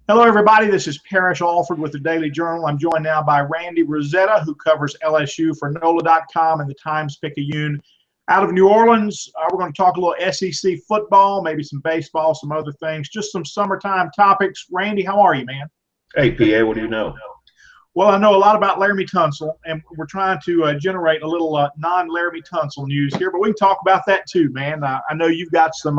Hello, everybody. This is Parrish Alford with the Daily Journal. I'm joined now by Randy Rosetta, who covers LSU for NOLA.com and the Times-Picayune out of New Orleans. We're going to talk a little SEC football, maybe some baseball, some other things, just some summertime topics. Randy, how are you, man? Hey, PA, what do you know? Well, I know a lot about Laramie Tunsil, and we're trying to generate a little non-Laramie Tunsil news here, but we can talk about that too, man. I know you've got some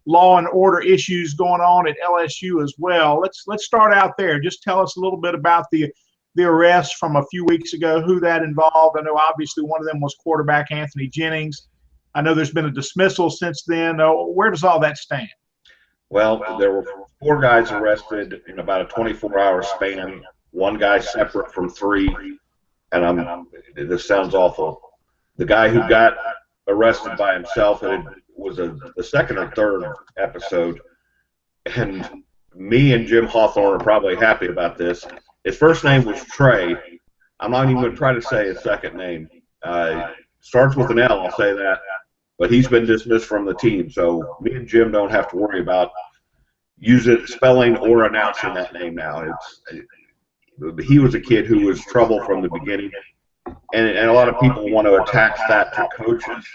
law and order issues going on at LSU as well. Let's start out there. Just tell us a little bit about the arrest from a few weeks ago, who that involved. I know obviously one of them was quarterback Anthony Jennings. I know there's been a dismissal since then. Where does all that stand? Well, there were 4 guys arrested in about a 24-hour span. One guy separate from 3, and this sounds awful. The guy who got arrested by himself was the second or third episode, and me and Jim Hawthorne are probably happy about this. His first name was Trey. I'm not even going to try to say his second name. Starts with an L, I'll say that, but he's been dismissed from the team, so me and Jim don't have to worry about spelling or announcing that name now. He was a kid who was trouble from the beginning, and a lot of people want to attach that to coaches.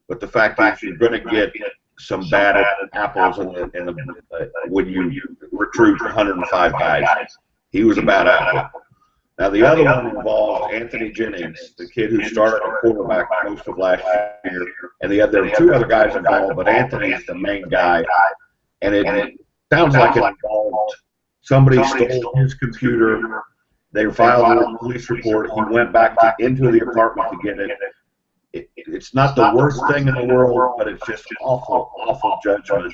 But the fact is, you're going to get some bad apples when you recruit 105 guys. He was a bad apple. Now, the other one involved Anthony Jennings, the kid who started at quarterback most of last year. And there were 2 other guys involved, but Anthony's the main guy. And it sounds like it involved somebody stole his computer. They filed a police report. He went back into the apartment to get it. It's not the worst thing in the world, but it's just awful, awful judgment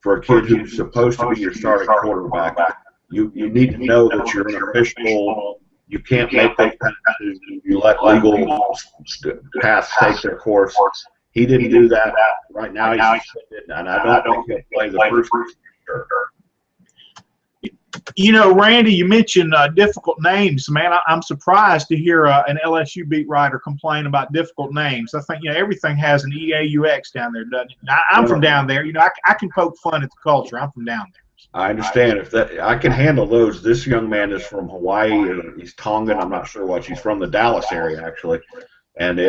for a kid who's supposed to be your starting quarterback. You need to know that you're an official. You can't make those kind of decisions. You let legal paths take their course. He didn't do that. Right now he's suspended, and I don't think he'll play the first year. You know, Randy, you mentioned difficult names. Man, I'm surprised to hear an LSU beat writer complain about difficult names. I think, everything has an EAUX down there, doesn't it? I'm from down there. I can poke fun at the culture. I'm from down there. I understand. I can handle those. This young man is from Hawaii, or he's Tongan. I'm not sure what. He's from the Dallas area, actually. And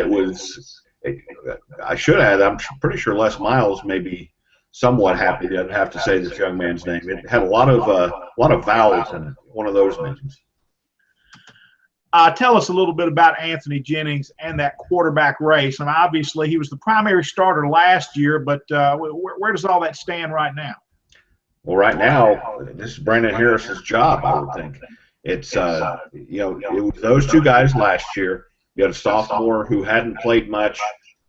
I should have. I'm pretty sure Les Miles maybe somewhat happy to have to say this young man's name. It had a lot of vowels in it. One of those names. Tell us a little bit about Anthony Jennings and that quarterback race. And obviously, he was the primary starter last year, but where does all that stand right now? Well, right now, this is Brandon Harris's job, I would think. It's it was those 2 guys last year. You had a sophomore who hadn't played much,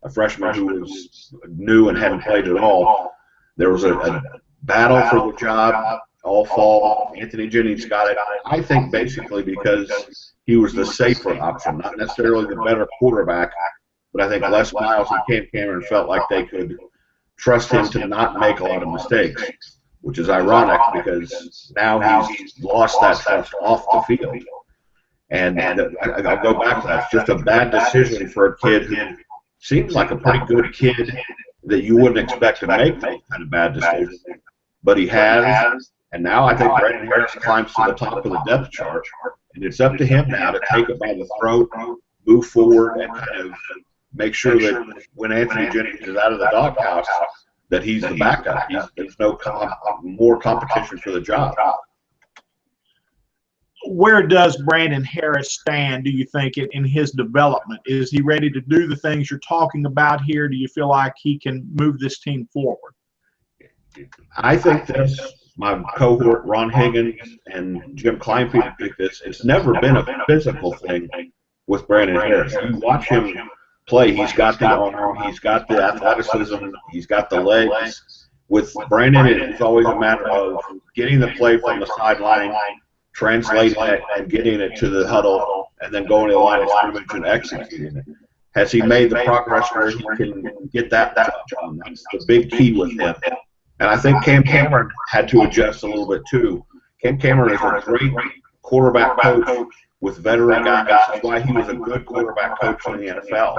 a freshman who was new and hadn't played at all. There was a battle for the job all fall. Anthony Jennings got it, I think, basically because he was the safer option, not necessarily the better quarterback, but I think Les Miles and Cam Cameron felt like they could trust him to not make a lot of mistakes, which is ironic because now he's lost that trust off the field. And I'll go back to that. It's just a bad decision for a kid who seems like a pretty good kid that you wouldn't expect to make those kind of bad decisions. But he has, and now I think Brandon Harris climbs to the top of the depth chart, and it's up to him now to take it by the throat, move forward, and kind of make sure that when Anthony Jennings is out of the doghouse, that he's the backup. There's no more competition for the job. Where does Brandon Harris stand, do you think, in his development? Is he ready to do the things you're talking about here? Do you feel like he can move this team forward? I think this, my cohort, Ron Higgins and Jim Kleinfield, think this. It's never been a physical thing with Brandon Harris. You watch him play, he's got the arm, he's got the athleticism, he's got the legs. With Brandon, it's always a matter of getting the play from the sideline, translating it and getting it to the huddle, and then going to the line of scrimmage and executing it. Has he made the progress where he can get that touch on? That's the big key with him. And I think Cam Cameron had to adjust a little bit too. Cam Cameron is a great quarterback coach with veteran guys. That's why he was a good quarterback coach in the NFL.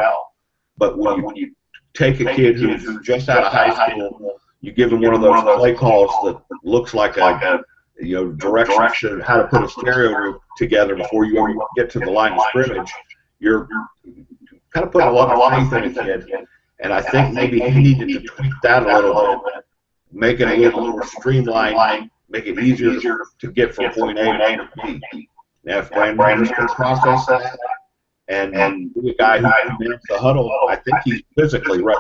But when you take a kid who's just out of high school, you give him one of those play calls that looks like a directions to how to put a stereo together before you ever get to the line of scrimmage, you're kind of putting a lot of faith in a kid. And I think maybe he needed to tweak that a little bit, make it a little more streamlined, make it easier to get from point A to point B. Now, if Brandon can process that and be a guy who commands the huddle, I think he's physically right.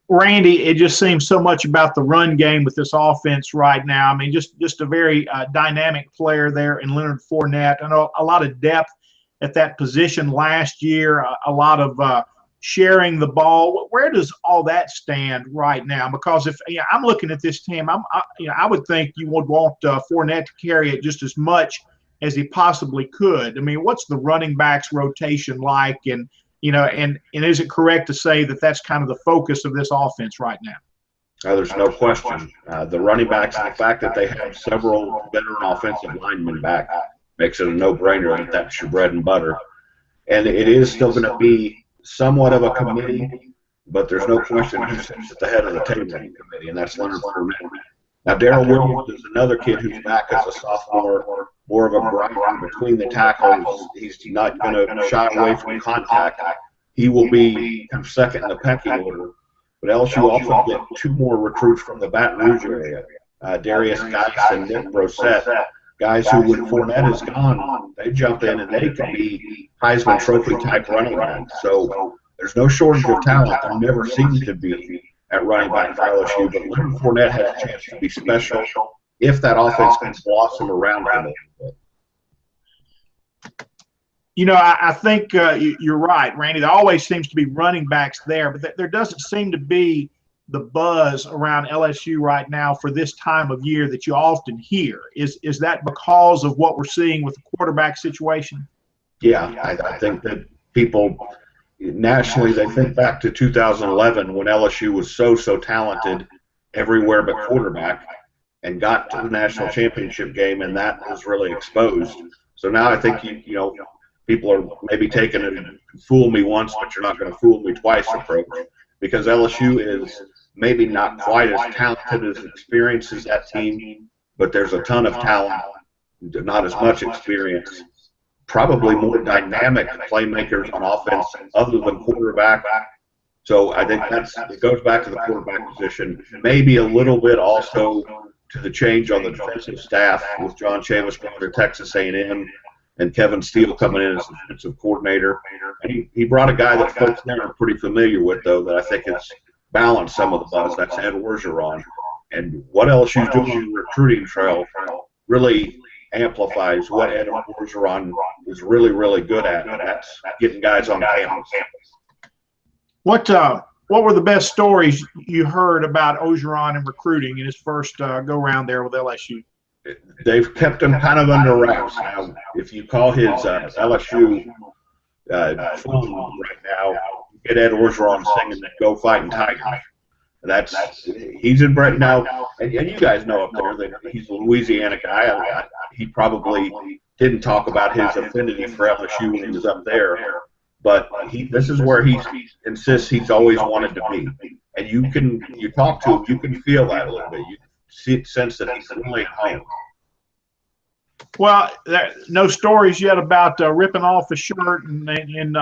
Randy, it just seems so much about the run game with this offense right now. I mean, just a very dynamic player there in Leonard Fournette. I know a lot of depth at that position last year, a lot of sharing the ball. Where does all that stand right now? Because if I'm looking at this team, I would think you would want Fournette to carry it just as much as he possibly could. I mean, what's the running backs rotation like? And and is it correct to say that that's kind of the focus of this offense right now? There's no question. The running backs and the fact that they have several veteran offensive linemen back makes it a no-brainer that that's your bread and butter. And it is still going to be somewhat of a committee, but there's no question who sits at the head of the table in the committee, and that's Leonard Fournette. Now, Darrell Williams is another kid who's back as a sophomore, more of a grinder between the tackles. He's not going to shy away from contact. He will be kind of second in the pecking order. But LSU also get two more recruits from the Baton Rouge area, Darius Geis and Randy Rosetta, guys who, when Fournette is gone, they jump in and they can be Heisman Trophy type running backs. So there's no shortage of talent. There never seems to be at running back for LSU, but Leonard Fournette has a chance to be special if that offense can blossom around him a little bit. I think you're right, Randy. There always seems to be running backs there, but there doesn't seem to be the buzz around LSU right now for this time of year that you often hear. Is that because of what we're seeing with the quarterback situation? Yeah, I think that people nationally, they think back to 2011 when LSU was so talented everywhere but quarterback and got to the national championship game, and that was really exposed. So now I think people are maybe taking a fool me once, but you're not going to fool me twice approach, because LSU is maybe not quite as talented as experienced as that team, but there's a ton of talent, not as much experience. Probably more dynamic playmakers on offense other than quarterback. So I think it goes back to the quarterback position. Maybe a little bit also to the change on the defensive staff with John Chavis going to Texas A&M and Kevin Steele coming in as defensive coordinator. And he brought a guy that folks there are pretty familiar with, though, that I think has balanced some of the buzz. That's Ed Orgeron. And what LSU's doing on the recruiting trail really amplifies what Ed Orgeron is really, really good at, and that's getting guys on campus. What were the best stories you heard about Orgeron and recruiting in his first go-round there with LSU? They've kept him kind of under wraps. Now, if you call his LSU phone right now, you get Ed Orgeron singing the "Go Fighting Tigers." He's in right now, and you guys know up there that he's a Louisiana guy. He probably didn't talk about his affinity for LSU when he was up there, but this is where he insists he's always wanted to be. And you talk to him, you can feel that a little bit. You sense that he's really home. Well, no stories yet about ripping off his shirt and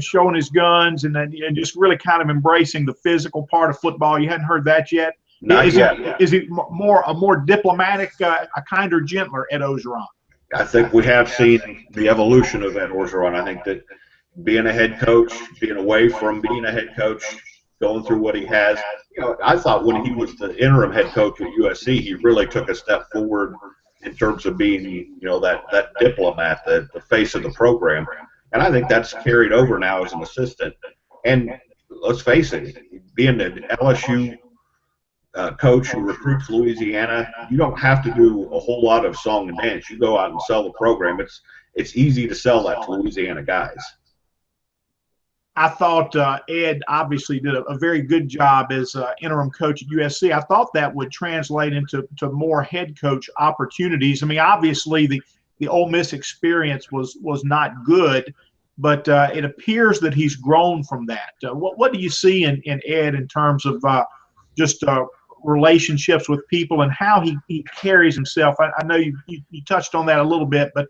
showing his guns and just really kind of embracing the physical part of football. You hadn't heard that yet? Not yet. Is he a more diplomatic, a kinder, gentler Ed Orgeron? I think we have seen the evolution of Ed Orgeron. I think that being a head coach, being away from being a head coach, going through what he has. I thought when he was the interim head coach at USC, he really took a step forward in terms of being, that diplomat, the face of the program. And I think that's carried over now as an assistant. And let's face it, being an LSU coach who recruits Louisiana, you don't have to do a whole lot of song and dance. You go out and sell the program. It's easy to sell that to Louisiana guys. I thought Ed obviously did a very good job as interim coach at USC. I thought that would translate into more head coach opportunities. I mean, obviously the Ole Miss experience was not good, but it appears that he's grown from that. What do you see in Ed in terms of just relationships with people and how he carries himself. I know you touched on that a little bit, but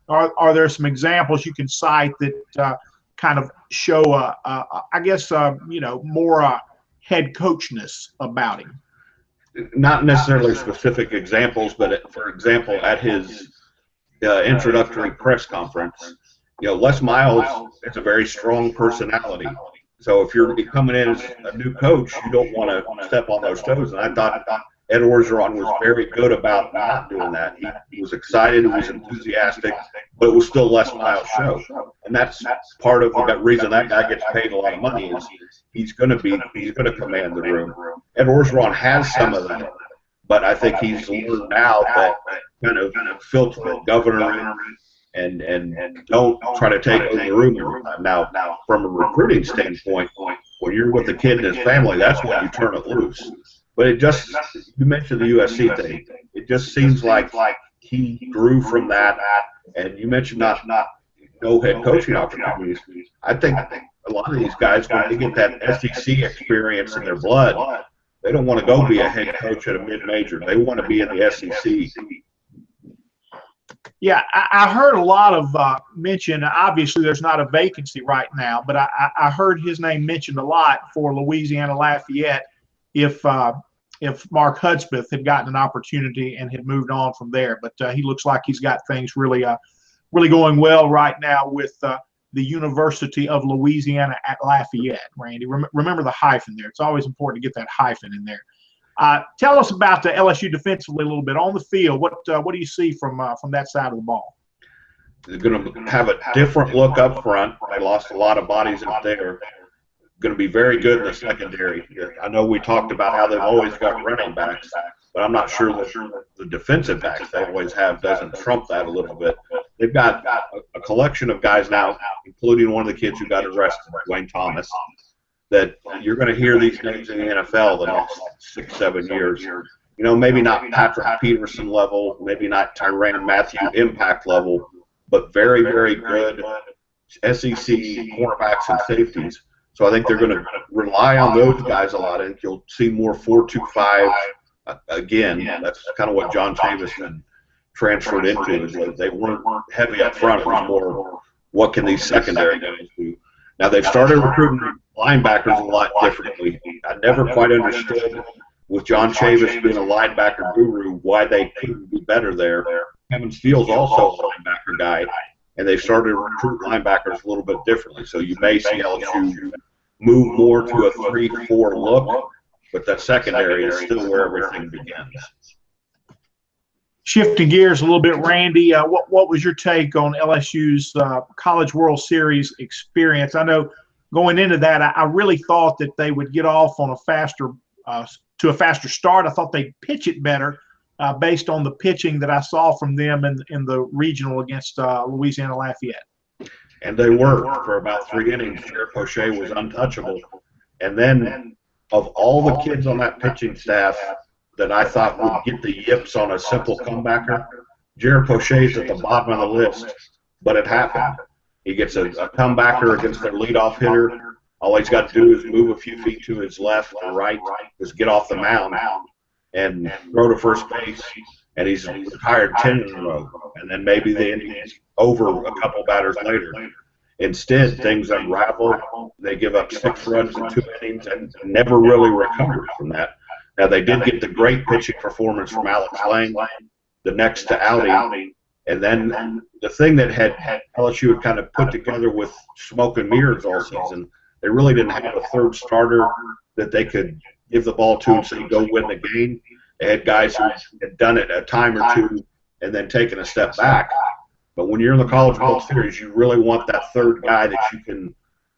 are there some examples you can cite that kind of show, I guess, more head coachness about him? Not necessarily specific examples, but for example, at his introductory press conference, Les Miles is a very strong personality. So if you're coming in as a new coach, you don't want to step on those toes. And I thought Ed Orgeron was very good about not doing that. He was excited, he was enthusiastic, but it was still Les Miles' show. And that's part of the reason that guy gets paid a lot of money is he's going to command the room. Ed Orgeron has some of that, but I think he's learned now that kind of filter the governor and don't try to take over the room every time. Now, from a recruiting standpoint, when you're with a kid and his family, that's when you turn it loose. But you mentioned the USC thing. It just seems like he grew from that. And you mentioned no head coaching opportunities. I think a lot of these guys, when they get that SEC experience in their blood, they don't want to go be a head coach at a mid-major. They want to be in the SEC. Yeah, I heard a lot of mention. Obviously, there's not a vacancy right now, but I heard his name mentioned a lot for Louisiana Lafayette if Mark Hudspeth had gotten an opportunity and had moved on from there. But he looks like he's got things really going well right now with the University of Louisiana at Lafayette. Randy, remember the hyphen there. It's always important to get that hyphen in there. Tell us about the LSU defensively a little bit on the field. What do you see from that side of the ball? They're going to have a different look up front. They lost a lot of bodies up there. Going to be very good in the secondary. I know we talked about how they've always got running backs, but I'm not sure that the defensive backs they always have doesn't trump that a little bit. They've got a collection of guys now, including one of the kids who got arrested, Dwayne Thomas, that you're going to hear these names in the NFL the next 6-7 years. Maybe not Patrick Peterson level, maybe not Tyrann Mathieu impact level, but very, very good SEC cornerbacks and safeties. So I think they're going to rely on those guys a lot. I think you'll see more 4-2-5 again. That's kind of what John Chavis transferred into. Is that they weren't heavy up front. It was more, what can these secondary guys do? Now they've started recruiting linebackers a lot differently. I never quite understood, with John Chavis being a linebacker guru, why they couldn't be better there. Kevin Steele's also a linebacker guy, and they've started to recruit linebackers a little bit differently. So you may see LSU move more to a 3-4 look, but that secondary is still where everything begins. Shifting gears a little bit, Randy, what was your take on LSU's College World Series experience? I know going into that, I really thought that they would get off on a faster start. I thought they'd pitch it better based on the pitching that I saw from them in the regional against Louisiana Lafayette. And they were for about 3 innings. Jared Poche was untouchable. And then of all the kids on that pitching staff that I thought would get the yips on a simple comebacker, Jared Poche's at the bottom of the list, but it happened. He gets a comebacker against their leadoff hitter. All he's got to do is move a few feet to his left or right, just get off the mound and throw to first base, and he's retired 10 in a row. And then maybe the inning's over a couple batters later. Instead, things unravel. They give up 6 runs in 2 innings and never really recovered from that. Now, they did get the great pitching performance from Alex Lang, the next to outing. And then the thing that LSU had kind of put together with smoke and mirrors all season, they really didn't have a third starter that they could give the ball to and say, go win the game. They had guys who had done it a time or two and then taken a step back. But when you're in the College World Series, you really want that third guy that you can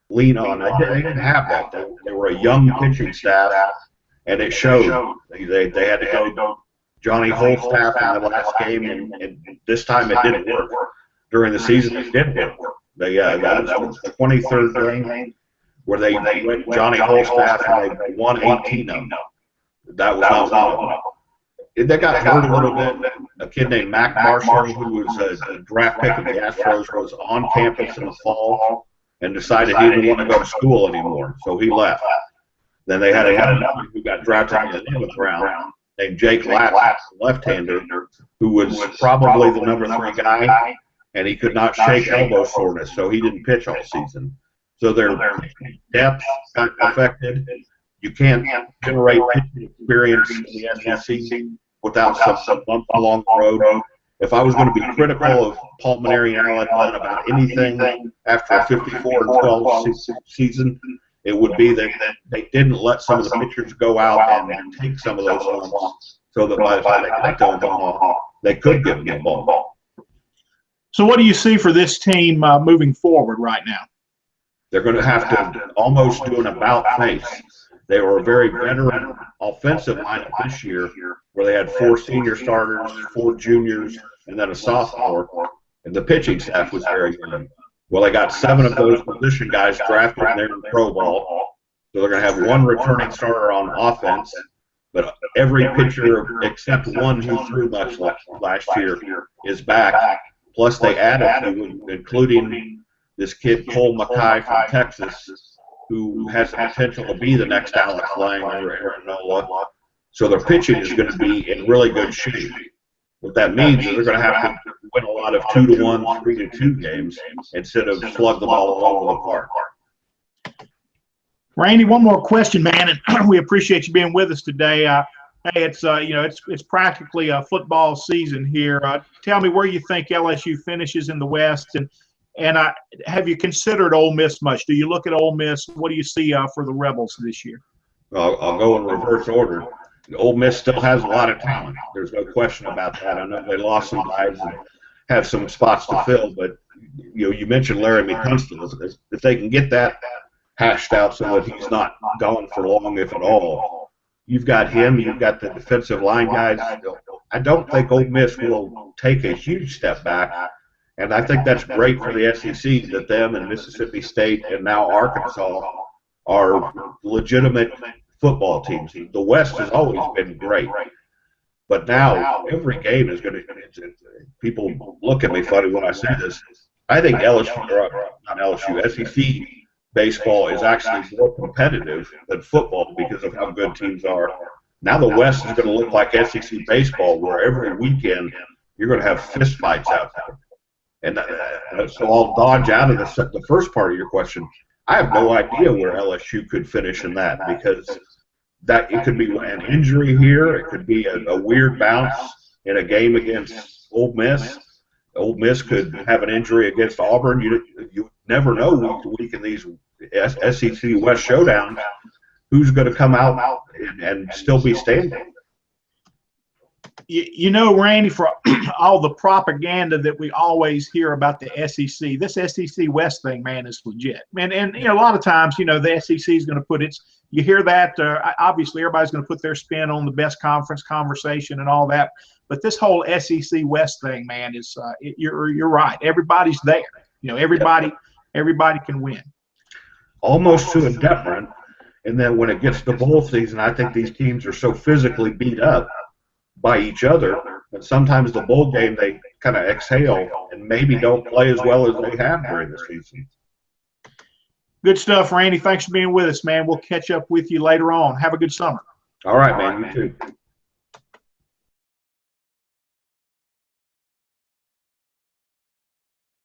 lean on. They didn't have that. They were a young pitching staff, and it showed. They had to go Johnny Holstaff in the last game, and this time it didn't work. During the season, it did work. That was the 23rd game where they went Johnny Holstaff and they won 18 of them. That was not one of them. They got hurt a little bit. A kid named Mac Marshall, who was a draft pick of the Astros, was on campus in the fall and decided he didn't want to go to school anymore, so he left. Then they had another who got drafted in the 11th round named Jake Lapp, left-hander, who was probably the number 3 guy, and he could not shake elbow soreness, so he didn't pitch all season. So their depth got affected. You can't generate pitching experience in the SEC without some bump along the road. If I was going to be critical of Paul Maneri and Alan Dunn about anything after a 54-12 season, it would be that they didn't let some of the pitchers go out and take some of those lumps, so that by the time they got to Omaha, they could give them the ball. So what do you see for this team moving forward right now? They're going to have to almost do an about face. They were a very veteran offensive lineup this year, where they had 4 senior starters, 4 juniors, and then a sophomore, and the pitching staff was very good. Well, they got 7 of those position guys drafted in their pro ball, so they're going to have 1 returning starter on offense, but every pitcher except one who threw much last year is back. Plus, they added, including this kid Cole Mackay from Texas, who has the potential to be the next Alex Lang or Aaron Nola. So their pitching is going to be in really good shape. What that means is they're going to have to win a lot of 2-1, 3-2 games instead of slug the ball all over the park. Randy, one more question, man, and we appreciate you being with us today. Hey, it's it's practically a football season here. Tell me where you think LSU finishes in the West, and have you considered Ole Miss much? Do you look at Ole Miss? What do you see for the Rebels this year? I'll go in reverse order. Ole Miss still has a lot of talent. There's no question about that. I know they lost some guys and have some spots to fill, but you mentioned Laramie Tunstall. If they can get that hashed out so that he's not gone for long, if at all, you've got him. You've got the defensive line guys. I don't think Ole Miss will take a huge step back. And I think that's great for the SEC that them and Mississippi State and now Arkansas are legitimate football teams. The West has always been great. But now every game is going to – people look at me funny when I say this. I think SEC baseball is actually more competitive than football because of how good teams are. Now the West is going to look like SEC baseball, where every weekend you're going to have fist fights out there. And so I'll dodge out of the first part of your question. I have no idea where LSU could finish in that, because that it could be an injury here. It could be a weird bounce in a game against Ole Miss. Ole Miss could have an injury against Auburn. You never know week to week in these SEC West showdowns who's going to come out and still be standing. Randy, for all the propaganda that we always hear about the SEC, this SEC West thing, man, is legit. And a lot of times, the SEC is going to put its – you hear that, obviously everybody's going to put their spin on the best conference conversation and all that. But this whole SEC West thing, man, is you're right. Everybody's there. Everybody can win. Almost to a detriment. And then when it gets to bowl season, I think these teams are so physically beat up by each other, and sometimes the bowl game they kind of exhale and maybe don't play as well as they have during the season. Good stuff, Randy. Thanks for being with us, man. We'll catch up with you later on. Have a good summer. All right, man. You too.